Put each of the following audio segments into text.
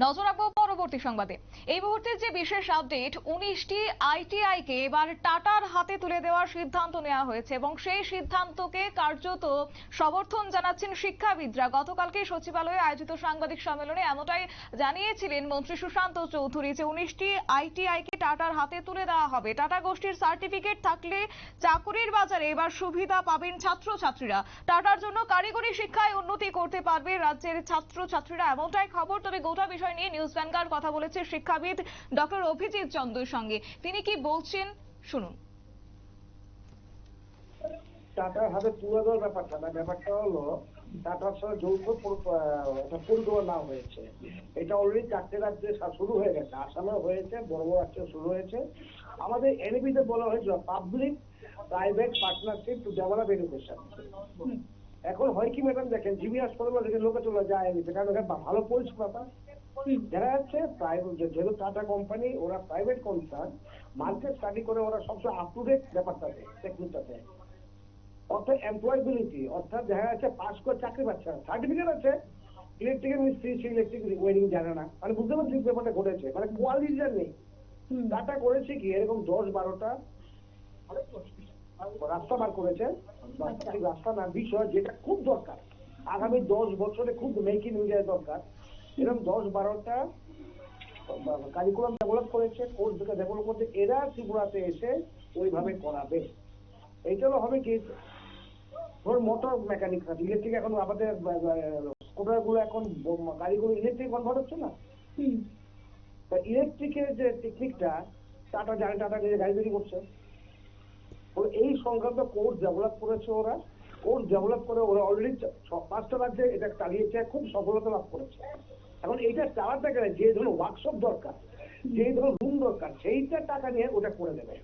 নজর রাখবো পরবর্তী সংবাদে। এই মুহূর্তে যে বিশেষ আপডেট, 19টি আইটিআই কে এবার টাটার হাতে তুলে দেওয়ার সিদ্ধান্ত নেওয়া হয়েছে এবং সেই সিদ্ধান্তকে কার্যত সমর্থন জানাচ্ছেন শিক্ষাবিদরা। গতকালকে সচিবালয়ে আয়োজিত সাংবাদিক সম্মেলনে এমনটাই জানিয়েছিলেন মন্ত্রী সুশান্ত চৌধুরী যে 19টি আইটিআই কে টাটার হাতে তুলে দেওয়া হবে। টাটা গোষ্ঠীর সার্টিফিকেট থাকলে চাকরির বাজারে এবার সুবিধা পাবেন ছাত্রছাত্রীরা। টাটার জন্য কারিগরি শিক্ষায় উন্নতি করতে পারবে রাজ্যের ছাত্রছাত্রীরা, এমনটাই খবর। তবে গোটা বিষয় নিয়ে নিউজ ভ্যানগার্ড কথা বলেছে শিক্ষাবিদ ডক্টর অভিজিৎ চন্দ্রের সঙ্গে। তিনি কি বলছেন শুনুন। টাটার হাতে তুলে দেওয়ার ব্যাপারটা হলো টাটার সঙ্গে যৌথ একটা পরিকল্পনা নেওয়া হয়েছে। এটা অলরেডি 4টে রাজ্যে শুরু হয়ে গেছে, আসামে হয়েছে, বড় বড় রাজ্যে শুরু হয়েছে। আমাদের এনবিতে বলা হয়েছিল public private partnership to develop education. এখন হয় কি ম্যাডাম, দেখেন জিবি হাসপাতালে লোকে চলে যায় এনবিতে, কারণ ভালো পরিষেবা পায়। দেখা যাচ্ছে যেহেতু টাটা কোম্পানি, ওরা প্রাইভেট কনসার্ন, মার্কেট স্টাডি করে ওরা সবসময় আপ টু ডেট ব্যাপারটা দেয়, টেকনিকটা দেয়। অর্থাৎ এমপ্লয়েবিলিটি, অর্থাৎ দেখা যাচ্ছে পাস করে চাকরি পাচ্ছে না, সার্টিফিকেট আছে ইলেকট্রিক্যাল মিস্ত্রি, সে ইলেকট্রিক ওয়েরিং জানে না, মানে বুঝতে পারছি ব্যাপারটা ঘটেছে, মানে কোয়ালিটিটা নেই। টাটা করেছে কি এরকম 10-12টা রাস্তা বার করেছে, রাস্তা না বিষয় যেটা খুব দরকার আগামী 10 বছরে, খুব মেক ইন ইন্ডিয়া দরকার। এরকম 10-12টা কারিকুলাম ডেভেলপ করেছে, কোর্স ডেভেলপ করছে, এরা ত্রিপুরাতে এসে ওইভাবে করাবে। এইটা হবে কি, ধর মোটর মেকানিক আছে, ইলেকট্রিক, এখন আমাদের স্কুটার গুলো এখন গাড়িগুলো ইলেকট্রিক কনভার্ট হচ্ছে না, ইলেকট্রিকের যে টেকনিকটা টাটা জানে, টাটা নিজে গাড়ি তৈরি করছে, এই সংক্রান্ত কোর্স ডেভেলপ করেছে। ওরা কোর্স ডেভেলপ করে ওরা অলরেডি 5টা রাজ্যে এটা চালিয়েছে, খুব সফলতা লাভ করেছে। এখন এইটা চালাতে গেলে যে ধরুন ওয়ার্কশপ দরকার, যে ধরুন রুম দরকার, সেইটা টাকা নিয়ে ওটা করে দেবে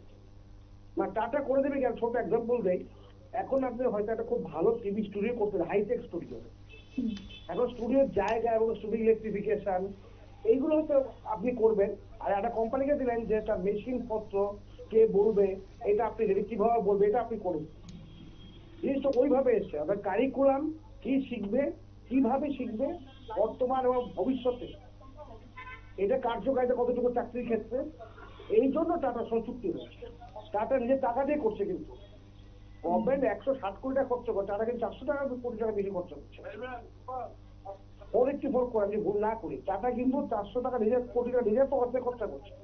না, টাটা করে দেবে। কেন, ছোট এক্সাম্পল দেই, এখন আপনি হয়তো একটা খুব ভালো টিভি স্টুডিও করতে, হাইটেক স্টুডিও, এখন স্টুডিওর জায়গা এবং স্টুডিও ইলেকট্রিফিকেশন এইগুলো হয়তো আপনি করবেন, আর একটা কোম্পানিকে দিলেন যে একটা মেশিন পত্র কে বলবে, এটা আপনি কিভাবে বলবে, এটা আপনি করুন। জিনিসটা ওইভাবে এসছে। অর্থাৎ কারিকুলাম কি শিখবে, কিভাবে শিখবে, বর্তমান এবং ভবিষ্যতে এটা কার্যকারিতা কতটুকু চাকরির ক্ষেত্রে, এই জন্য টাটার সঙ্গে চুক্তি হয়েছে। টাটা নিজের টাকা দিয়ে করছে, কিন্তু গভর্নমেন্ট 160 কোটি টাকা খরচ করছে, টাটা কিন্তু 400 কোটি টাকা বেশি খরচ করছে। 484 করে, আমি ভুল না করি, টাটা কিন্তু 400 টাকা নিজের কোটি টাকা নিজের পকেটে খরচা করছে।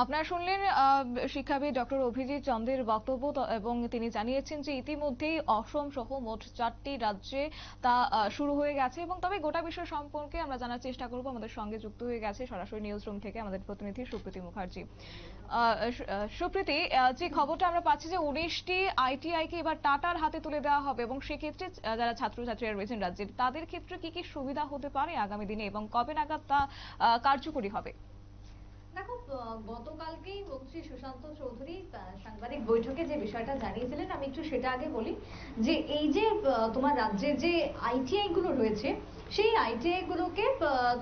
আপনারা শুনলেন শিক্ষাবিদ ডক্টর অভিজিৎ চন্দ্রের বক্তব্য এবং তিনি জানিয়েছেন যে ইতিমধ্যেই অসম সহ মোট 4টি রাজ্যে তা শুরু হয়ে গেছে। এবং তবে গোটা বিষয় সম্পর্কে আমরা জানার চেষ্টা করব। আমাদের সঙ্গে যুক্ত হয়ে গেছে সরাসরি নিউজ রুম থেকে আমাদের প্রতিনিধি সুপ্রীতি মুখার্জি। সুপ্রীতি, যে খবরটা আমরা পাচ্ছি যে 19টি আইটিআই কে এবার টাটার হাতে তুলে দেওয়া হবে এবং সেক্ষেত্রে যারা ছাত্রছাত্রীরা রয়েছেন রাজ্যের, তাদের ক্ষেত্রে কি কি সুবিধা হতে পারে আগামী দিনে এবং কবে নাগাদ তা কার্যকরী হবে? দেখো, গতকালকেই মন্ত্রী সুশান্ত চৌধুরী সাংবাদিক বৈঠকে যে বিষয়টা জানিয়েছিলেন, আমি একটু সেটা আগে বলি যে এই যে তোমার রাজ্যে যে আইটিআই গুলো রয়েছে, সেই আইটিআই গুলোকে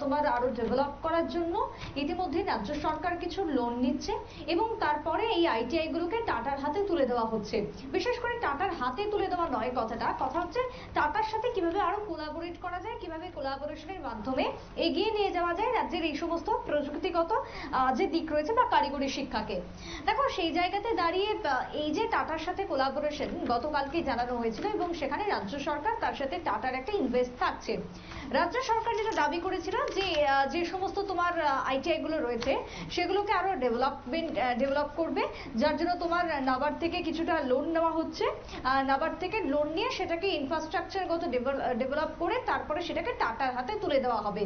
তোমার আরো ডেভেলপ করার জন্য ইতিমধ্যে রাজ্য সরকার কিছু লোন নিচ্ছে এবং তারপরে এই আইটিআই গুলোকে টাটার হাতে তুলে দেওয়া হচ্ছে। বিশেষ করে টাটার হাতে তুলে দেওয়া নয়, কথা হচ্ছে টাটার সাথে কিভাবে আরো কোলাবোরেট করা যায়, কিভাবে কোলাবোরেশনের মাধ্যমে এগিয়ে নিয়ে যাওয়া যায় রাজ্যের এই সমস্ত প্রযুক্তিগত যে দিক রয়েছে বা কারিগরি শিক্ষাকে। দেখো, সেই জায়গাতে দাঁড়িয়ে এই যে টাটার সাথে কোলাবোরেশন গতকালকে জানানো হয়েছিল এবং সেখানে রাজ্য সরকার তার সাথে টাটার একটা ইনভেস্ট থাকছে। রাজ্য সরকার যেটা দাবি করেছিল যে যে সমস্ত তোমার আইটিআই গুলো রয়েছে সেগুলোকে আরো ডেভেলপ করবে, যার জন্য তোমার নাবার্ড থেকে কিছুটা লোন নেওয়া হচ্ছে। নাবার্ড থেকে লোন নিয়ে সেটাকে ইনফ্রাস্ট্রাকচারগত ডেভেলপ করে তারপরে সেটাকে টাটার হাতে তুলে দেওয়া হবে।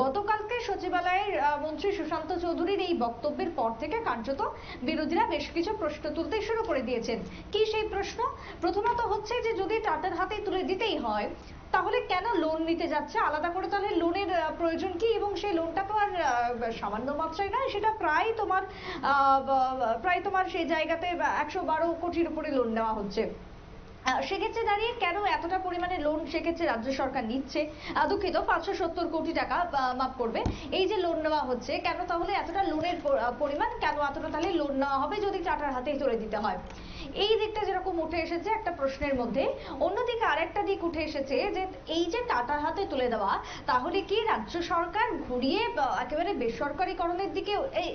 গতকালকে সচিবালয়ের মন্ত্রী সুশান্ত চৌধুরীর এই বক্তব্যের পর থেকে কার্যত বিরোধীরা বেশ কিছু প্রশ্ন তুলতে শুরু করে দিয়েছেন। কি সেই প্রশ্ন? প্রথমত হচ্ছে যে যদি টাটার হাতে তুলে দিতেই হয় তাহলে কেন লোন নিতে যাচ্ছে আলাদা করে, তাহলে লোনের প্রয়োজন কি? এবং সেই লোনটা তো আর সামান্য মাত্রায় নয়, সেটা প্রায় তোমার সেই জায়গাতে 112 কোটির উপরে লোন নেওয়া হচ্ছে। সেক্ষেত্রে দাঁড়িয়ে কেন এতটা পরিমাণে লোন সেক্ষেত্রে রাজ্য সরকার নিচ্ছে? দুঃখিত, 570 কোটি টাকা মাফ করবে, এই যে লোন নেওয়া হচ্ছে, কেন তাহলে এতটা লোনের পরিমাণ, কেন এতটা তাহলে লোন নেওয়া হবে যদি টাটার হাতে তুলে দিতে হয়? এই দিকটা যেরকম উঠে এসেছে একটা প্রশ্নের মধ্যে, অন্যদিকে আরেকটা দিক উঠে এসেছে যে এই যে টাটার হাতে তুলে দেওয়া, তাহলে কি রাজ্য সরকার ঘুরিয়ে একেবারে বেসরকারীকরণের দিকে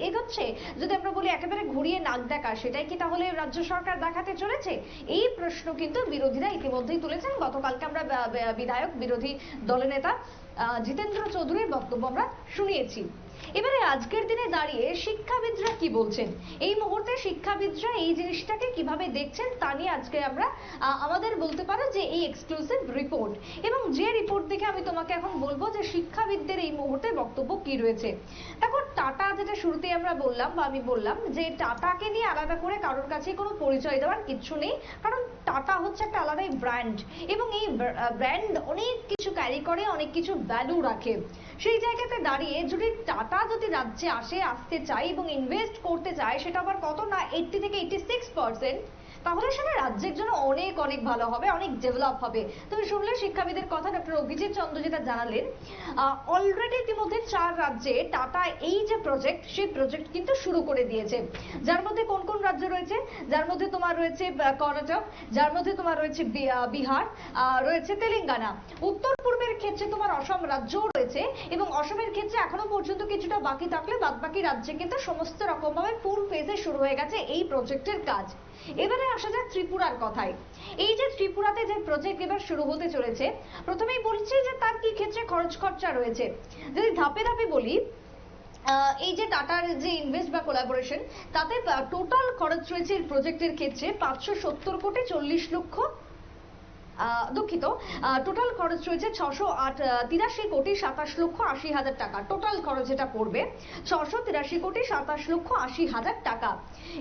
এগোচ্ছে? যদি আমরা বলি একেবারে ঘুরিয়ে নাক দেখা, সেটাই কি তাহলে রাজ্য সরকার দেখাতে চলেছে? এই প্রশ্ন কিন্তু বিরোধীরা ইতিমধ্যেই তুলেছেন। গতকালকে আমরা বিধায়ক বিরোধী দলনেতা জিতেন্দ্র চৌধুরীর বক্তব্য আমরা শুনিয়েছি। এবারে আজকের দিনে দাঁড়িয়ে শিক্ষাবিদরা কি বলছেন, এই মুহূর্তে শিক্ষাবিদরা এই জিনিসটাকে কিভাবে দেখছেন, তা নিয়ে আজকে আমরা আমাদের বলতে পারো যে এই এক্সক্লুসিভ রিপোর্ট, এবং যে রিপোর্ট দেখে আমি তোমাকে এখন বলবো যে শিক্ষাবিদদের এই মুহূর্তে বক্তব্য কি রয়েছে। দেখো, টাটা যেটা শুরুতেই আমরা বললাম বা আমি বললাম যে টাটাকে নিয়ে আলাদা করে কারোর কাছে কোনো পরিচয় দেওয়ার কিচ্ছু নেই, কারণ টাটা হচ্ছে একটা আলাদাই ব্র্যান্ড, এবং এই ব্র্যান্ড অনেক কিছু ক্যারি করে, অনেক কিছু ভ্যালু রাখে। সেই জায়গাতে দাঁড়িয়ে যদি টাটা যদি রাজ্যে আসতে চায় এবং ইনভেস্ট করতে চায়, সেটা আবার কত না 80 থেকে 86%, তাহলে সেটা রাজ্যের জন্য অনেক অনেক ভালো হবে, অনেক ডেভেলপ হবে। তুমি শুনলে শিক্ষাবিদের কথা, ডক্টর অভিজিৎ চন্দ্র যেটা জানালেন, অলরেডি ইতিমধ্যে 4 রাজ্যে টাটা এই যে প্রজেক্ট, সেই প্রজেক্ট কিন্তু শুরু করে দিয়েছে। যার মধ্যে কোন কোন রাজ্য রয়েছে? যার মধ্যে তোমার রয়েছে কর্ণাটক, যার মধ্যে তোমার রয়েছে বিহার, রয়েছে তেলেঙ্গানা। উত্তর পূর্বের ক্ষেত্রে তোমার অসম রাজ্যও রয়েছে, এবং অসমের ক্ষেত্রে এখনো পর্যন্ত কিছুটা বাকি থাকলে বাদবাকি রাজ্যে কিন্তু সমস্ত রকম ভাবে ফুল ফেজে শুরু হয়ে গেছে এই প্রজেক্টের কাজ। এবারে আসা যাক ত্রিপুরার কথায়। এই যে ত্রিপুরাতে যে প্রজেক্ট এবার শুরু হতে চলেছে, প্রথমেই বলছি যে তার কি ক্ষেত্রে খরচ খরচা রয়েছে। যদি ধাপে ধাপে বলি, এই যে টাটার যে ইনভেস্ট বা কোলাবোরেশন, তাতে টোটাল খরচ রয়েছে এই প্রজেক্টের ক্ষেত্রে 570 কোটি 40 লক্ষ, দুঃখিত, টোটাল খরচ রয়েছে 683 কোটি 27 লক্ষ 80 হাজার টাকা। টোটাল খরচ যেটা পড়বে 683 কোটি 27 লক্ষ 80 হাজার টাকা।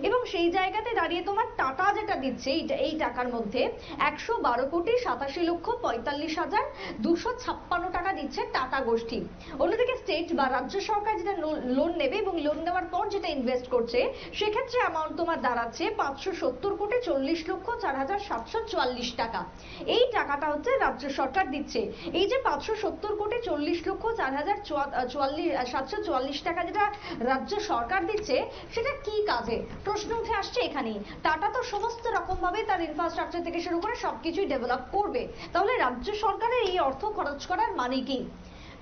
এবং সেই জায়গাতে দাঁড়িয়ে তোমার টাটা যেটা দিচ্ছে এই টাকার মধ্যে 112 কোটি 87 লক্ষ 45 হাজার 256 টাকা দিচ্ছে টাটা গোষ্ঠী। অন্যদিকে স্টেট বা রাজ্য সরকার যেটা লোন নেবে এবং লোন নেওয়ার পর যেটা ইনভেস্ট করছে, সেক্ষেত্রে অ্যামাউন্ট তোমার দাঁড়াচ্ছে 570 কোটি 40 লক্ষ 4 হাজার 744 টাকা। এই টাকাটা হচ্ছে রাজ্য সরকার দিচ্ছে। এই যে 570 কোটি 40 লক্ষ 4 হাজার 744 টাকা যেটা রাজ্য সরকার দিচ্ছে, সেটা কি কাজে? প্রশ্ন উঠে আসছে এখানেই। টাটা তো সমস্ত রকম ভাবে তার ইনফ্রাস্ট্রাকচার থেকে শুরু করে সবকিছুই ডেভেলপ করবে, তাহলে রাজ্য সরকারের এই অর্থ খরচ করার মানে কি?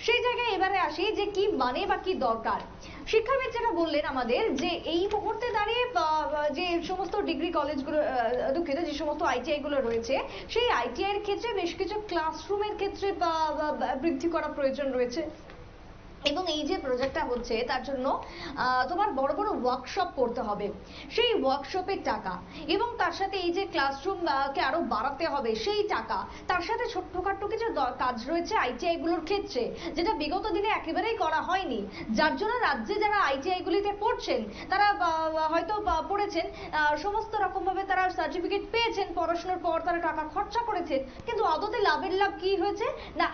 সেই জায়গায় এবারে আসি যে কি মানে বা কি দরকার। শিক্ষাবিদ যারা বললেন আমাদের যে এই মুহূর্তে দাঁড়িয়ে যে সমস্ত ডিগ্রি কলেজগুলো, দুঃখিত, যে সমস্ত আইটিআই গুলো রয়েছে, সেই আইটিআই এর ক্ষেত্রে বেশ কিছু ক্লাসরুমের ক্ষেত্রে বৃদ্ধি করা প্রয়োজন রয়েছে, এবং এই যে প্রজেক্টটা হচ্ছে তার জন্য তোমার বড় বড় ওয়ার্কশপ করতে হবে, সেই ওয়ার্কশপের টাকা, এবং তার সাথে এই যে ক্লাসরুম কে আরো বাড়াতে হবে সেই টাকা, তার সাথে ছোট্টখাট্ট কিছু কাজ রয়েছে আইটিআই গুলোর ক্ষেত্রে, যেটা বিগত দিনে একেবারেই করা হয়নি, যার জন্য রাজ্যে যারা আইটিআই গুলিতে পড়ছেন তারা হয়তো পড়েছেন, সমস্ত রকম ভাবে তারা সার্টিফিকেট পেয়েছেন, পড়াশোনার পর তারা টাকা খরচা করেছেন, কিন্তু আদতে লাভের লাভ কি হয়েছে না,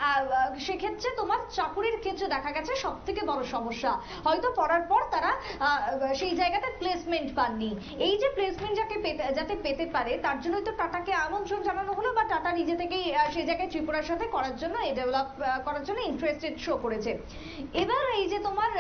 সেক্ষেত্রে তোমার চাকুরির ক্ষেত্রে দেখা গেছে সব থেকে বড় সমস্যা, হয়তো পড়ার পর তারা সেই জায়গাতে প্লেসমেন্ট পাননি। এই যে প্লেসমেন্ট যাতে পেতে পারে, তার জন্যই তো টাটাকে আমন্ত্রণ জানানো হলো, বা টাটা নিজে থেকেই সেই জায়গায় ত্রিপুরার সাথে করার জন্য, ডেভেলপ করার জন্য ইন্টারেস্টেড শো করেছে। এবার এই যে তোমার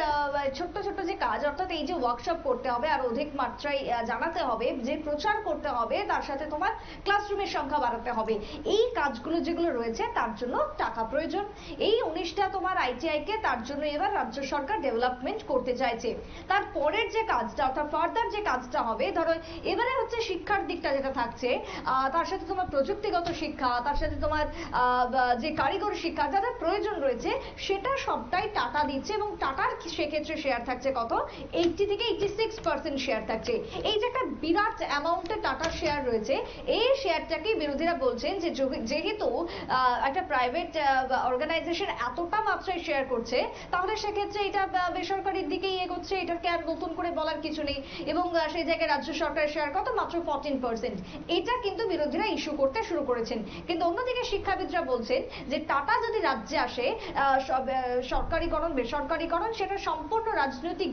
ছোট্ট ছোট্ট যে কাজ, অর্থাৎ এই যে ওয়ার্কশপ করতে হবে, আর অধিক মাত্রায় জানাতে হবে, যে প্রচার করতে হবে, তার সাথে তোমার ক্লাসরুমের সংখ্যা বাড়াতে হবে, এই কাজগুলো যেগুলো রয়েছে তার জন্য টাকা প্রয়োজন। এই 19টা তোমার আইটিআই কে তার জন্য এবার রাজ্য সরকার ডেভেলপমেন্ট করতে চাইছে। তারপরের যে কাজটা, অর্থাৎ ফার্দার যে কাজটা হবে, ধরো এবারে হচ্ছে শিক্ষার দিকটা যেটা থাকছে, তার সাথে তোমার প্রযুক্তিগত শিক্ষা, তার সাথে তোমার যে কারিগরি শিক্ষা যাদের প্রয়োজন রয়েছে, সেটা সবটাই টাটা দিচ্ছে, এবং টাটার সেক্ষেত্রে শেয়ার থাকছে কত, 80 থেকে 86% শেয়ার থাকছে। এই যে একটা বিরাট অ্যামাউন্টে টাটার শেয়ার রয়েছে, এই শেয়ারটাকে বিরোধীরা বলছেন যে যেহেতু একটা প্রাইভেট অর্গানাইজেশন এতটা মাত্রায় শেয়ার করছে, তাহলে সেক্ষেত্রে এটা বেসরকারির দিকেই এগোচ্ছে, এটাকে আর নতুন করে বলার কিছু নেই, এবং সেই জায়গায় রাজ্য সরকারের শেয়ার কত, মাত্র 14%। এটা কিন্তু বিরোধীরা ইস্যু করতে শুরু করেছেন। কিন্তু অন্যদিকে শিক্ষাবিদরা বলছেন যে টাটা যদি রাজ্যে আসে, সরকারিকরণ বেসরকারিকরণ সেটা সম্পূর্ণ রাজনৈতিক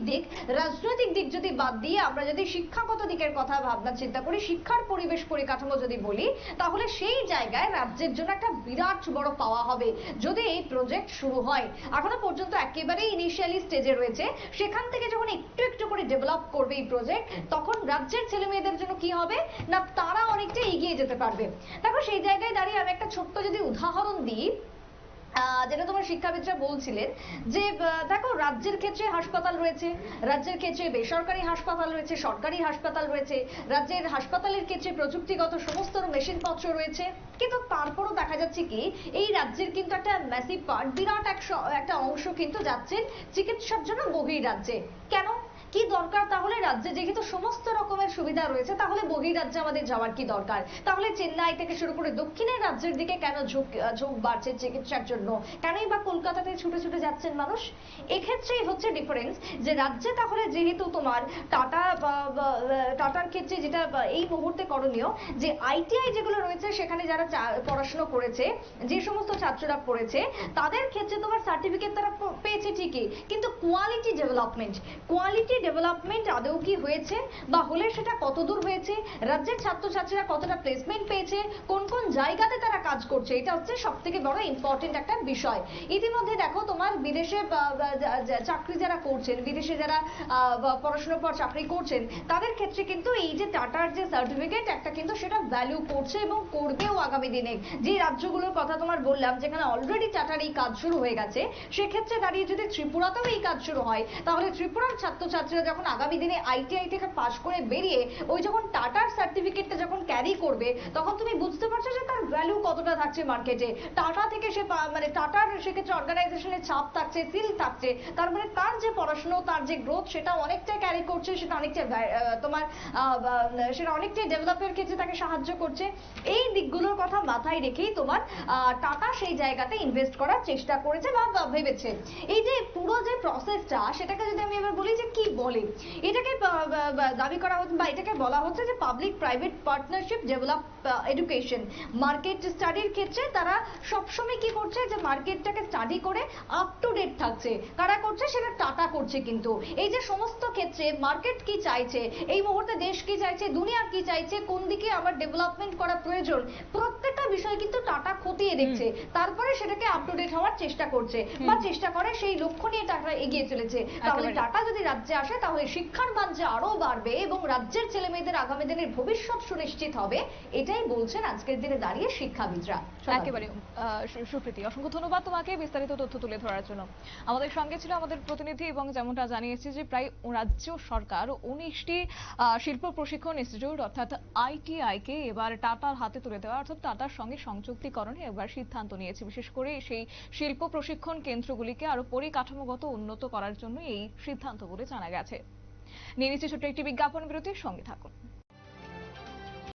দিক যদি বাদ দিয়ে আমরা যদি শিক্ষাগত দিকের কথা ভাবনা চিন্তা করি, শিক্ষার পরিবেশ পরিকাঠামো যদি বলি, তাহলে সেই জায়গায় রাজ্যের জন্য একটা বিরাট বড় পাওয়া হবে যদি এই প্রজেক্ট শুরু হয়। এখনো পর্যন্ত একেবারে ইনিশিয়ালি স্টেজে রয়েছে, সেখান থেকে যখন একটু একটু করে ডেভেলপ করবে এই প্রজেক্ট, তখন রাজ্যের ছেলে মেয়েদের জন্য কি হবে না, তারা অনেকটা এগিয়ে যেতে পারবে। দেখো সেই জায়গায় দাঁড়িয়ে আমি একটা ছোট্ট যদি উদাহরণ দিই, যেটা তোমার শিক্ষাবিদরা বলছিলেন যে দেখো রাজ্যের ক্ষেত্রে হাসপাতাল রয়েছে, রাজ্যের ক্ষেত্রে বেসরকারি হাসপাতাল রয়েছে, সরকারি হাসপাতাল রয়েছে, রাজ্যের হাসপাতালের ক্ষেত্রে প্রযুক্তিগত সমস্ত মেশিনপত্র রয়েছে, কিন্তু তারপরও দেখা যাচ্ছে কি এই রাজ্যের কিন্তু একটা ম্যাসিভ পার্ট, বিরাট একটা অংশ কিন্তু যাচ্ছে চিকিৎসার জন্য বহির্রাজ্যে। কেন, কি দরকার তাহলে? রাজ্যে যেহেতু সমস্ত রকমের সুবিধা রয়েছে, তাহলে বহির্রাজ্যে আমাদের যাওয়ার কি দরকার? তাহলে চেন্নাই থেকে শুরু করে দক্ষিণের রাজ্যের দিকে কেন ঝোঁক বাড়ছে চিকিৎসার জন্য? কেনই বা কলকাতাতে ছুটে ছুটে যাচ্ছেন মানুষ? এক্ষেত্রেই হচ্ছে ডিফারেন্স, যে রাজ্যে তাহলে যেহেতু তোমার টাটার ক্ষেত্রে যেটা এই মুহূর্তে করণীয়, যে আইটিআই যেগুলো রয়েছে সেখানে যারা পড়াশোনা করেছে, যে সমস্ত ছাত্ররা পড়েছে, তাদের ক্ষেত্রে তোমার সার্টিফিকেট তারা পেয়েছে ঠিকই, কিন্তু কোয়ালিটি ডেভেলপমেন্ট আদৌ কি হয়েছে, বা হলে সেটা কতদূর হয়েছে, রাজ্যের ছাত্রছাত্রীরা কতটা প্লেসমেন্ট পেয়েছে, কোন কোন জায়গাতে তারা কাজ করছে, এটা হচ্ছে সব থেকে বড় ইম্পর্টেন্ট একটা বিষয়। ইতিমধ্যে দেখো তোমার বিদেশে চাকরি যারা করছেন, বিদেশে যারা পড়াশোনার পর চাকরি করছেন, তাদের ক্ষেত্রে কিন্তু এই যে টাটার যে সার্টিফিকেট একটা কিন্তু সেটা ভ্যালু করছে এবং করবেও আগামী দিনে। যে রাজ্যগুলোর কথা তোমার বললাম যেখানে অলরেডি টাটার এই কাজ শুরু হয়ে গেছে, সেক্ষেত্রে দাঁড়িয়ে যদি ত্রিপুরাতেও এই কাজ শুরু হয়, তাহলে ত্রিপুরার ছাত্রছাত্রীরা যখন আগামী দিনে আইটিআই থেকে পাশ করে বেরিয়ে ওই যখন টাটার সার্টিফিকেটটা যখন ক্যারি করবে, তখন তুমি বুঝতে পারছো যে তার ভ্যালু কতটা থাকছে মার্কেটে। টাটা থেকে সে মানে টাটার সেক্ষেত্রে অর্গানাইজেশনের ছাপ থাকছে, সিল থাকছে, তার মানে তার যে পড়াশোনা, তার যে গ্রোথ, সেটা অনেকটা ক্যারি করছে, সেটা অনেকটা তোমার সেটা অনেকটাই ডেভেলপের ক্ষেত্রে তাকে সাহায্য করছে। এই দিকগুলোর কথা মাথায় রেখেই তোমার টাটা সেই জায়গাতে ইনভেস্ট করার চেষ্টা করেছে বা ভেবেছে। এই যে পুরো যে প্রসেসটা, সেটাকে যদি আমি এবার বলি যে কি বলে, এটাকে দাবি করা হচ্ছে বা এটাকে বলা হচ্ছে যে public private partnership develop education. Market স্টাডির ক্ষেত্রে তারা সবসময় কি করছে, যে মার্কেটটাকে স্টাডি করে আপ টু ডেট থাকছে। কারা করছে? সেটা টাটা করছে। কিন্তু এই যে সমস্ত ক্ষেত্রে মার্কেট কি চাইছে, এই মুহূর্তে দেশ কি চাইছে, দুনিয়া কি চাইছে, কোন দিকে আমার ডেভেলপমেন্ট করা প্রয়োজন, প্রত্যেকটা বিষয় কিন্তু টাটা খতিয়ে দেখছে, তারপরে সেটাকে আপ টু ডেট হওয়ার চেষ্টা করছে বা চেষ্টা করে, সেই লক্ষ্য নিয়ে টাটা এগিয়ে চলেছে। তাহলে টাটা যদি রাজ্যে আসে, তাহলে শিক্ষার মান যে আরো বাড়বে এবং রাজ্যের ছেলে মেয়েদের আগামী দিনের ভবিষ্যৎ সুনিশ্চিত হবে, এটাই বলছেন আজকের দিনে দাঁড়িয়ে শিক্ষাবিদরা। একেবারে সুপ্রীতি, অসংখ্য ধন্যবাদ তোমাকে বিস্তারিত তথ্য তুলে ধরার জন্য। আমাদের সঙ্গে ছিল আমাদের প্রতিনিধি, এবং যেমনটা জানিয়েছি যে প্রায় রাজ্য সরকার 19টি শিল্প প্রশিক্ষণ ইনস্টিটিউট অর্থাৎ আইটিআই কে এবার টাটার হাতে তুলে দেওয়া, অর্থাৎ টাটার সঙ্গে সংযুক্তিকরণে এবার সিদ্ধান্ত নিয়েছে। বিশেষ করে সেই শিল্প প্রশিক্ষণ কেন্দ্রগুলিকে আরো পরিকাঠামোগত উন্নত করার জন্য এই সিদ্ধান্ত বলে জানা গেছে। নিয়ে নিচ্ছে ছোট্ট একটি বিজ্ঞাপন বিরতির, সঙ্গে থাকুন।